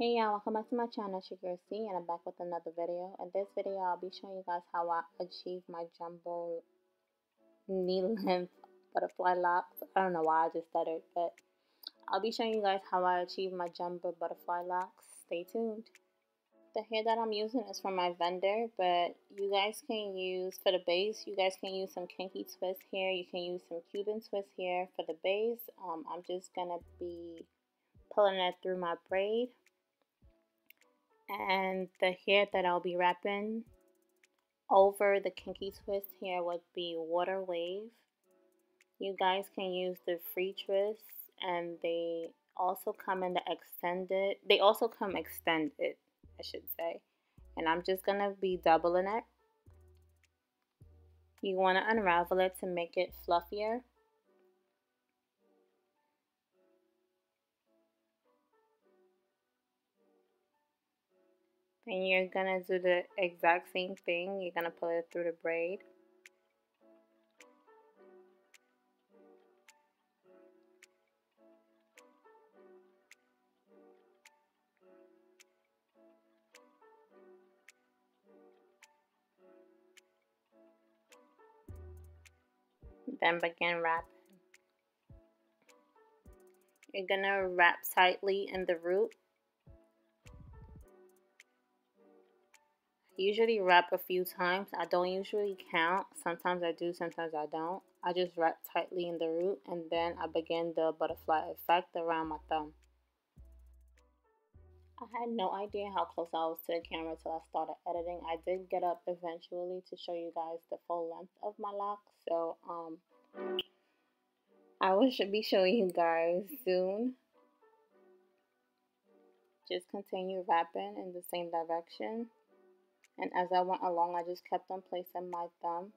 Hey y'all, welcome back to my channel. It's your girl C, and I'm back with another video. In this video, I'll be showing you guys how I achieve my jumbo knee length butterfly locks. I don't know why I just stuttered, but I'll be showing you guys how I achieve my jumbo butterfly locks. Stay tuned. The hair that I'm using is from my vendor, but you guys can use, for the base, you guys can use some kinky twist hair. You can use some Cuban twist hair for the base. I'm just going to be pulling it through my braid. And the hair that I'll be wrapping over the kinky twist hair would be water wave. You guys can use the free twist, and they also come in the extended. They also come extended, I should say. And I'm just gonna be doubling it. You want to unravel it to make it fluffier. And you're gonna do the exact same thing. You're gonna pull it through the braid. Then begin wrapping. You're gonna wrap tightly in the root. I usually wrap a few times. I don't usually count. Sometimes I do, sometimes I don't. I just wrap tightly in the root, and then I begin the butterfly effect around my thumb. I had no idea how close I was to the camera until I started editing. I did get up eventually to show you guys the full length of my locks, so I will be showing you guys soon. Just continue wrapping in the same direction. And as I went along, I just kept on placing my thumb.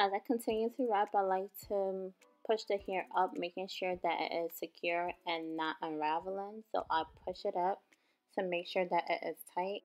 As I continue to wrap, I like to push the hair up, making sure that it is secure and not unraveling. So I push it up to make sure that it is tight.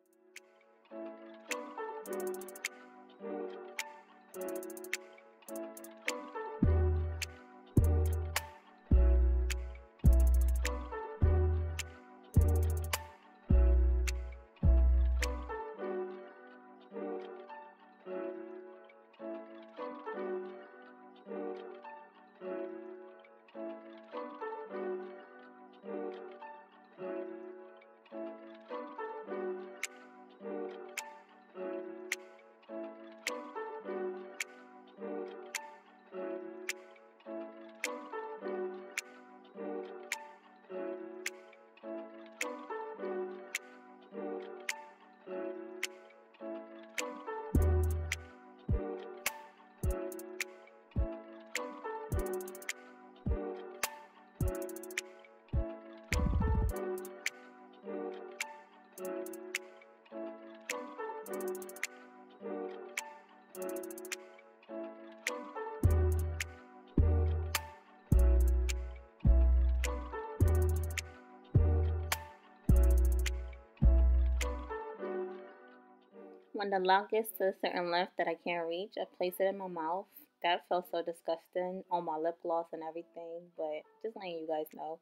When the lock gets to a certain length that I can't reach, I place it in my mouth. That felt so disgusting on my lip gloss and everything, but just letting you guys know.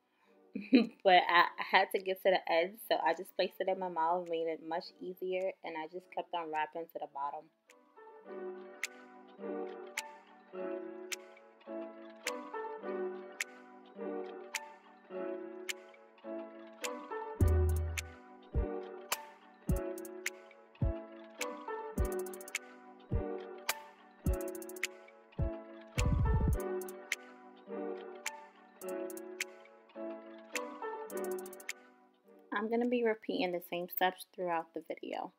but I had to get to the edge, so I just placed it in my mouth, made it much easier, and I just kept on wrapping to the bottom. I'm going to be repeating the same steps throughout the video.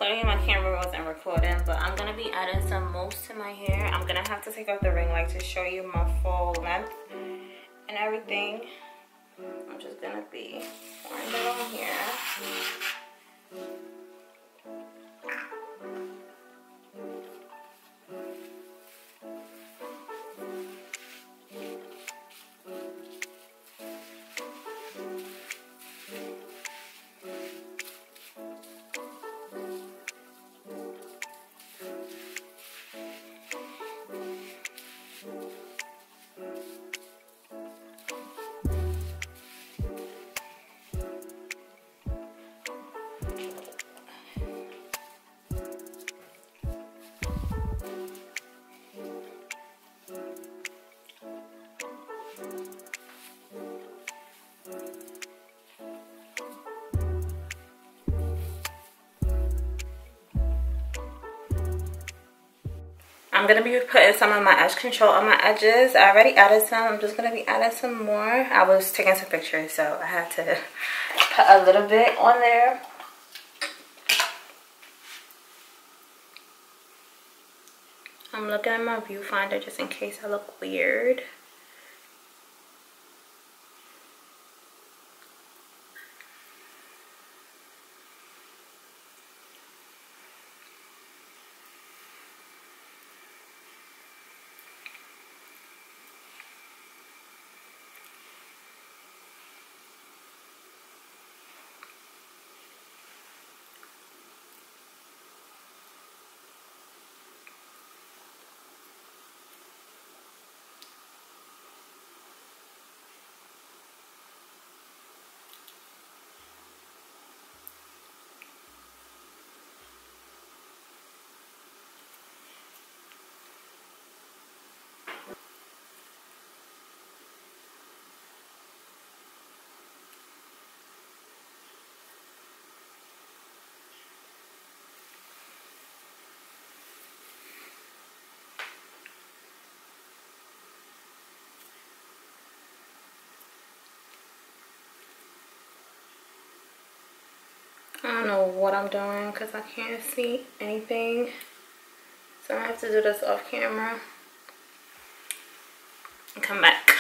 Clearly my camera wasn't recording, but I'm gonna be adding some mousse to my hair. I'm gonna have to take off the ring light to show you my full length and everything. I'm just gonna be pouring it on here. I'm going to be putting some of my edge control on my edges. I already added some. I'm just going to be adding some more. I was taking some pictures, so I had to put a little bit on there. I'm looking at my viewfinder just in case I look weird. I don't know what I'm doing because I can't see anything. So I have to do this off camera and come back.